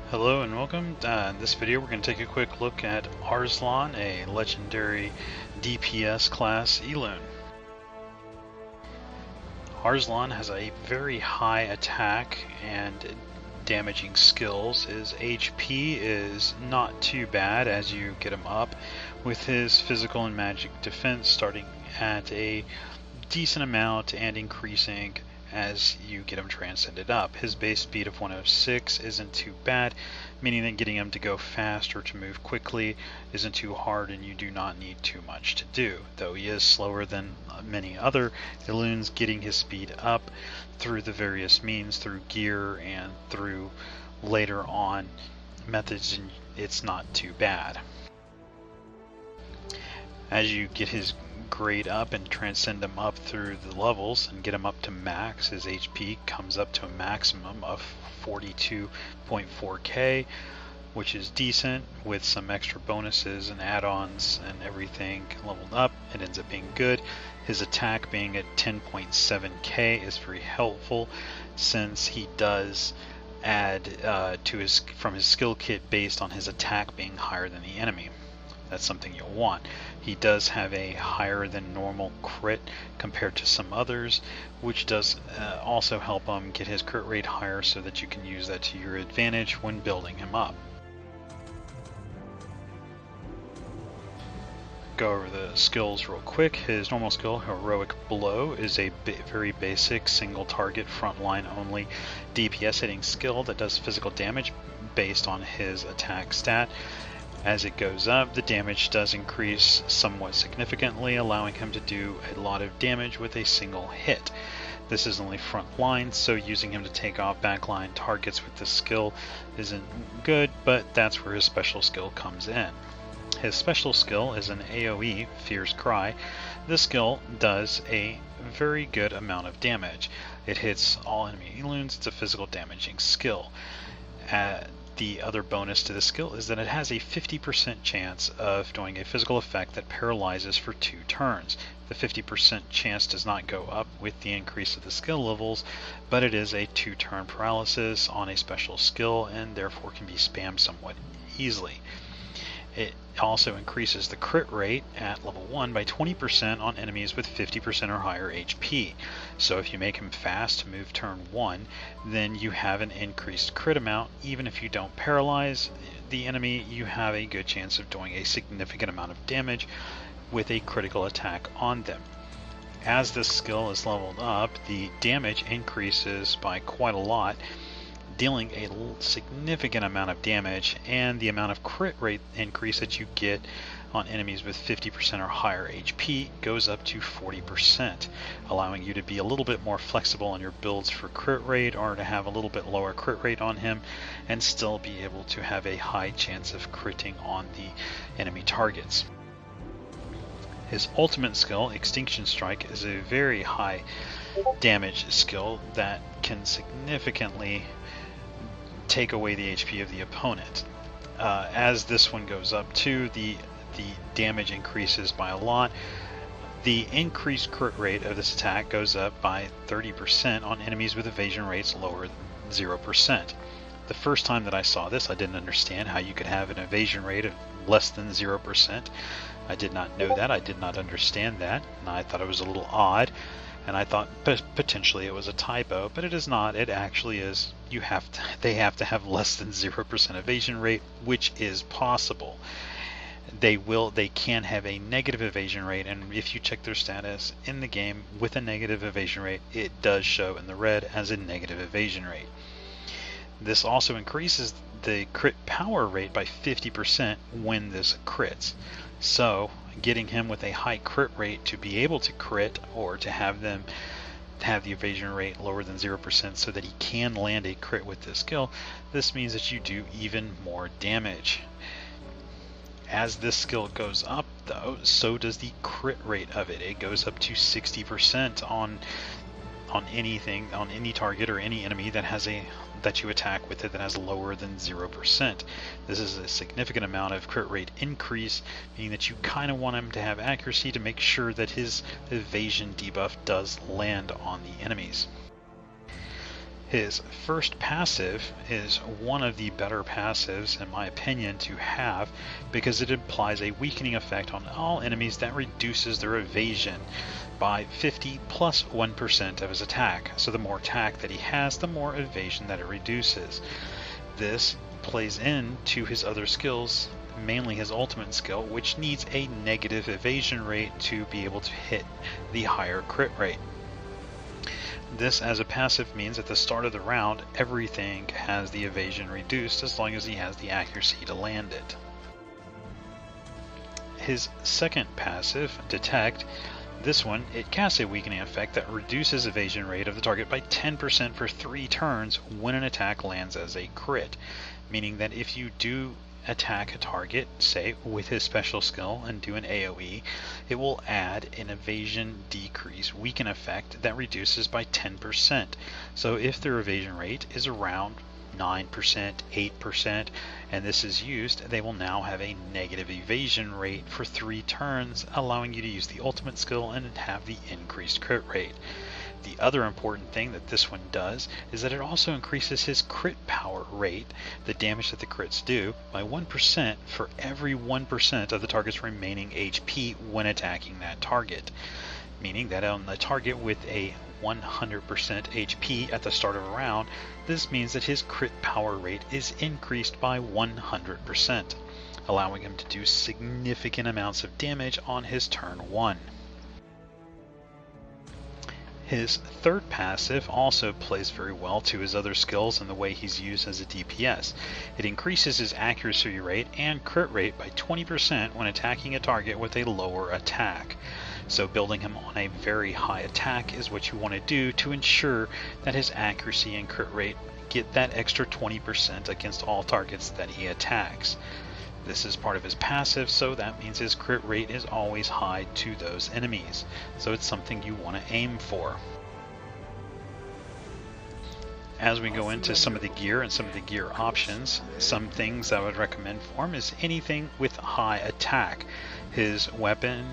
Hello and welcome. In this video we're going to take a quick look at Arslan, a legendary DPS class Elune. Arslan has a very high attack and damaging skills. His HP is not too bad as you get him up, with his physical and magic defense starting at a decent amount and increasing as you get him transcended up. His base speed of 106 isn't too bad, meaning that getting him to go fast or to move quickly isn't too hard and you do not need too much to do. Though he is slower than many other Elunes, getting his speed up through the various means, through gear and through later on methods, it's not too bad. As you get his grade up and transcend him up through the levels and get him up to max, his HP comes up to a maximum of 42.4k, which is decent. With some extra bonuses and add-ons and everything leveled up, it ends up being good. His attack being at 10.7k is very helpful, since he does add from his skill kit based on his attack being higher than the enemy. That's something you'll want. He does have a higher than normal crit compared to some others, which does also help him get his crit rate higher, so that you can use that to your advantage when building him up. Go over the skills real quick. His normal skill, Heroic Blow, is a very basic single target frontline only DPS hitting skill that does physical damage based on his attack stat. As it goes up, the damage does increase somewhat significantly, allowing him to do a lot of damage with a single hit. This is only front line, so using him to take off backline targets with this skill isn't good, but that's where his special skill comes in. His special skill is an AoE, Fierce Cry. This skill does a very good amount of damage. It hits all enemy Elunes. It's a physical damaging skill. The other bonus to the skill is that it has a 50% chance of doing a physical effect that paralyzes for 2 turns. The 50% chance does not go up with the increase of the skill levels, but it is a 2-turn paralysis on a special skill and therefore can be spammed somewhat easily. It also increases the crit rate at level 1 by 20% on enemies with 50% or higher HP. So if you make him fast to move turn 1, then you have an increased crit amount. Even if you don't paralyze the enemy, you have a good chance of doing a significant amount of damage with a critical attack on them. As this skill is leveled up, the damage increases by quite a lot, dealing a significant amount of damage, and the amount of crit rate increase that you get on enemies with 50% or higher HP goes up to 40%, allowing you to be a little bit more flexible on your builds for crit rate, or to have a little bit lower crit rate on him and still be able to have a high chance of critting on the enemy targets. His ultimate skill, Extinction Strike, is a very high damage skill that can significantly take away the HP of the opponent. As this one goes up too, the damage increases by a lot. The increased crit rate of this attack goes up by 30% on enemies with evasion rates lower than 0%. The first time that I saw this, I didn't understand how you could have an evasion rate of less than 0%. I did not know that. I did not understand that, and I thought it was a little odd. And I thought potentially it was a typo, but it is not. It actually is. They have to have less than 0% evasion rate, which is possible. They can have a negative evasion rate, and if you check their status in the game with a negative evasion rate, it does show in the red as a negative evasion rate. This also increases the crit power rate by 50% when this crits. So getting him with a high crit rate to be able to crit, or to have them have the evasion rate lower than 0% so that he can land a crit with this skill, this means that you do even more damage. As this skill goes up though, so does the crit rate of it. It goes up to 60% on anything, on any target or any enemy that you attack with it that has lower than 0%. This is a significant amount of crit rate increase, meaning that you kind of want him to have accuracy to make sure that his evasion debuff does land on the enemies. His first passive is one of the better passives, in my opinion, to have because it applies a weakening effect on all enemies that reduces their evasion by 50 plus 1% of his attack. So the more attack that he has, the more evasion that it reduces. This plays into his other skills, mainly his ultimate skill, which needs a negative evasion rate to be able to hit the higher crit rate. This as a passive means at the start of the round, everything has the evasion reduced as long as he has the accuracy to land it. His second passive, Detect, this one, it casts a weakening effect that reduces evasion rate of the target by 10% for 3 turns when an attack lands as a crit, meaning that if you do attack a target, say with his special skill, and do an AoE, it will add an evasion decrease weaken effect that reduces by 10%. So if their evasion rate is around 9%, 8%, and this is used, they will now have a negative evasion rate for 3 turns, allowing you to use the ultimate skill and have the increased crit rate. The other important thing that this one does is that it also increases his crit power rate, the damage that the crits do, by 1% for every 1% of the target's remaining HP when attacking that target. Meaning that on the target with a 100% HP at the start of a round, this means that his crit power rate is increased by 100%, allowing him to do significant amounts of damage on his turn 1. His third passive also plays very well to his other skills and the way he's used as a DPS. It increases his accuracy rate and crit rate by 20% when attacking a target with a lower attack. So building him on a very high attack is what you want to do to ensure that his accuracy and crit rate get that extra 20% against all targets that he attacks. This is part of his passive, so that means his crit rate is always high to those enemies. So it's something you want to aim for. As we go into some of the gear and some of the gear options, some things I would recommend for him is anything with high attack. His weapon,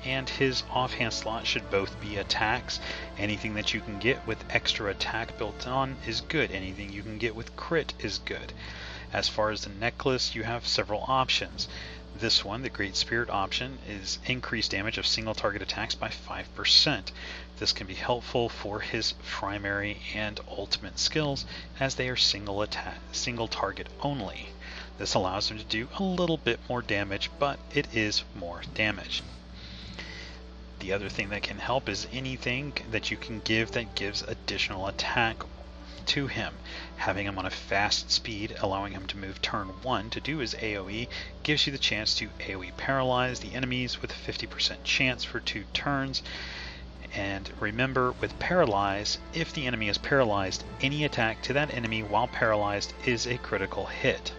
and his offhand slot should both be attacks. Anything that you can get with extra attack built on is good. Anything you can get with crit is good. As far as the necklace, you have several options. This one, the Great Spirit option, is increased damage of single target attacks by 5%. This can be helpful for his primary and ultimate skills as they are single target only. This allows him to do a little bit more damage, but it is more damage. The other thing that can help is anything that you can give that gives additional attack to him. Having him on a fast speed, allowing him to move turn 1 to do his AoE, gives you the chance to AoE paralyze the enemies with a 50% chance for 2 turns. And remember, with paralyze, if the enemy is paralyzed, any attack to that enemy while paralyzed is a critical hit.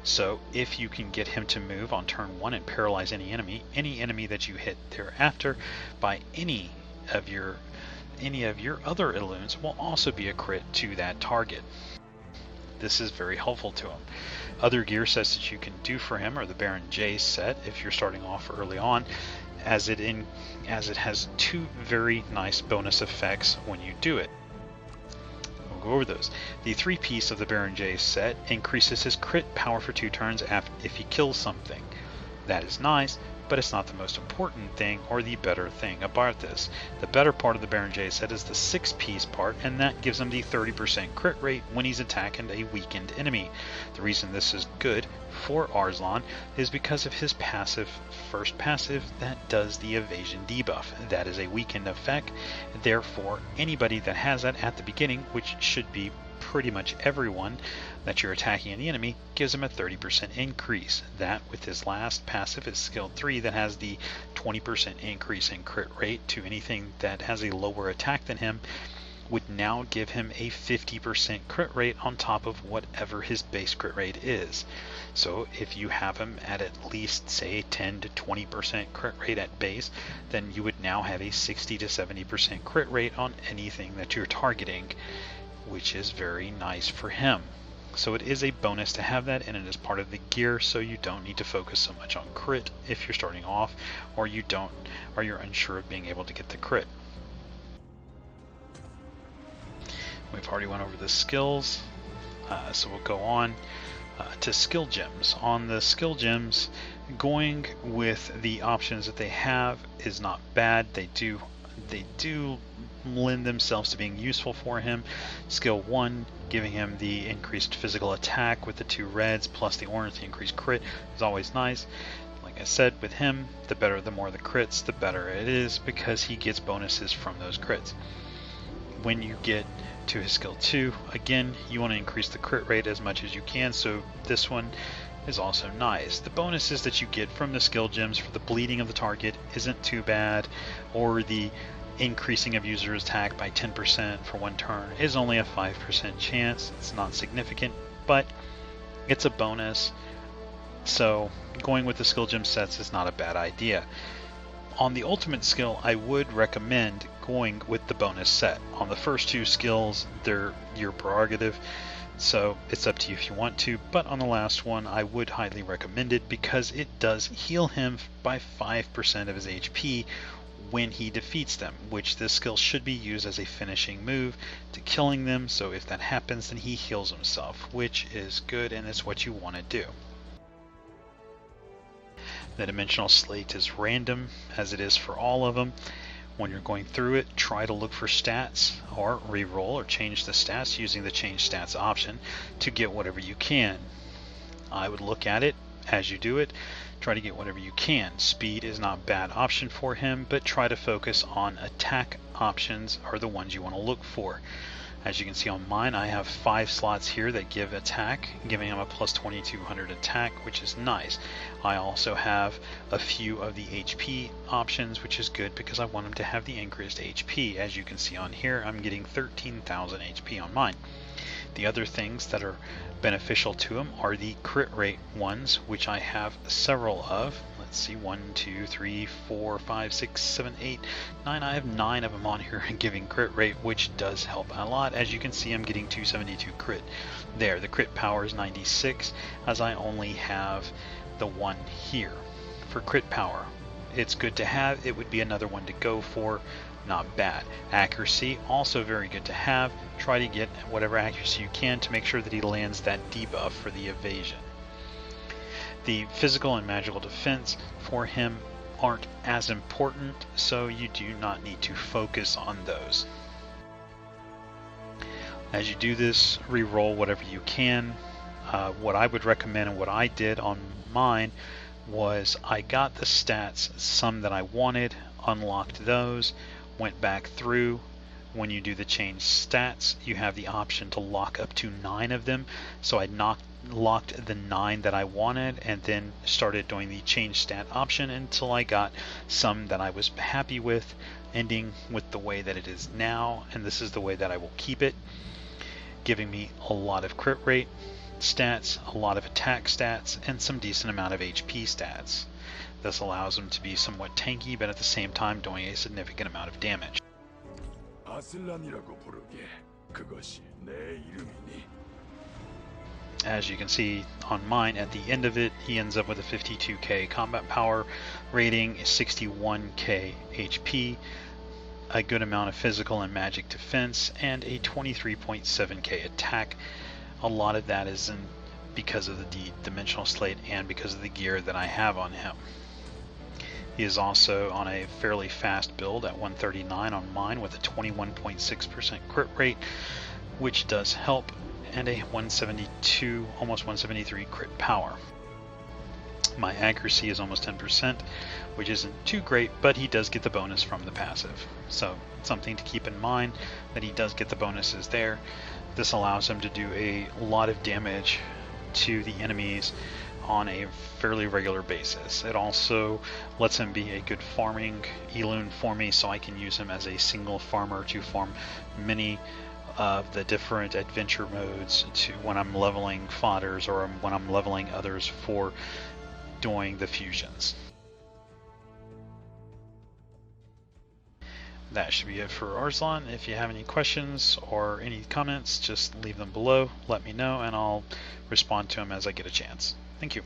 So if you can get him to move on turn 1 and paralyze any enemy that you hit thereafter by any of your other Elunes will also be a crit to that target. This is very helpful to him. Other gear sets that you can do for him are the Baron J set if you're starting off early on, as it has 2 very nice bonus effects when you do it. We'll go over those. The 3-piece of the Baron J set increases his crit power for 2 turns if he kills something. That is nice, but it's not the most important thing or the better thing about this. The better part of the Baron J set is the 6-piece part, and that gives him the 30% crit rate when he's attacking a weakened enemy. The reason this is good for Arslan is because of his first passive that does the evasion debuff. That is a weakened effect, therefore anybody that has that at the beginning, which should be pretty much everyone that you're attacking the enemy, gives him a 30% increase. That with his last passive is skill 3 that has the 20% increase in crit rate to anything that has a lower attack than him, would now give him a 50% crit rate on top of whatever his base crit rate is. So if you have him at least say 10 to 20% crit rate at base, then you would now have a 60 to 70% crit rate on anything that you're targeting, which is very nice for him. So it is a bonus to have that, and it is part of the gear, so you don't need to focus so much on crit if you're starting off, or you're unsure of being able to get the crit. We've already went over the skills, so we'll go on to skill gems. On the skill gems, going with the options that they have is not bad. They do lend themselves to being useful for him. Skill 1, giving him the increased physical attack with the 2 reds plus the orange, the increased crit is always nice. Like I said, with him, the more the crits, the better it is, because he gets bonuses from those crits. When you get to his skill 2, again, you want to increase the crit rate as much as you can, so this one is also nice. The bonuses that you get from the skill gems for the bleeding of the target isn't too bad, or the increasing of user attack by 10% for 1 turn is only a 5% chance. It's not significant, but it's a bonus, so going with the skill gem sets is not a bad idea. On the ultimate skill, I would recommend going with the bonus set. On the first 2 skills, they're your prerogative, so it's up to you if you want to, but on the last one, I would highly recommend it because it does heal him by 5% of his HP when he defeats them, which this skill should be used as a finishing move to killing them, so if that happens, then he heals himself, which is good and it's what you want to do. The dimensional slate is random, as it is for all of them. When you're going through it, try to look for stats or re-roll or change the stats using the change stats option to get whatever you can. I would look at it as you do it, try to get whatever you can. Speed is not a bad option for him, but try to focus on attack options are the ones you want to look for. As you can see on mine, I have 5 slots here that give attack, giving him a plus 2200 attack, which is nice. I also have a few of the HP options, which is good because I want him to have the increased HP. As you can see on here, I'm getting 13,000 HP on mine. The other things that are beneficial to him are the crit rate ones, which I have several of. Let's see, 1, 2, 3, 4, 5, 6, 7, 8, 9. I have 9 of them on here giving crit rate, which does help a lot. As you can see, I'm getting 272 crit there. The crit power is 96, as I only have the one here. For crit power, it's good to have. It would be another one to go for. Not bad. Accuracy, also very good to have. Try to get whatever accuracy you can to make sure that he lands that debuff for the evasion. The physical and magical defense for him aren't as important, so you do not need to focus on those. As you do this, re-roll whatever you can. What I would recommend and what I did on mine was I got the stats, some that I wanted, unlocked those, went back through. When you do the change stats, you have the option to lock up to 9 of them. So I locked the 9 that I wanted and then started doing the change stat option until I got some that I was happy with, ending with the way that it is now, and this is the way that I will keep it, giving me a lot of crit rate stats, a lot of attack stats, and some decent amount of HP stats. This allows him to be somewhat tanky, but at the same time doing a significant amount of damage. As you can see on mine, at the end of it, he ends up with a 52k combat power rating, 61k HP, a good amount of physical and magic defense, and a 23.7k attack. A lot of that is because of the dimensional slate and because of the gear that I have on him. He is also on a fairly fast build at 139 on mine with a 21.6% crit rate, which does help, and a 172, almost 173 crit power. My accuracy is almost 10%, which isn't too great, but he does get the bonus from the passive. So something to keep in mind, that he does get the bonuses there. This allows him to do a lot of damage to the enemies on a fairly regular basis. It also lets him be a good farming Elune for me, so I can use him as a single farmer to farm many of the different adventure modes to when I'm leveling fodders or when I'm leveling others for doing the fusions. That should be it for Arslan. If you have any questions or any comments, just leave them below, let me know, and I'll respond to them as I get a chance. Thank you.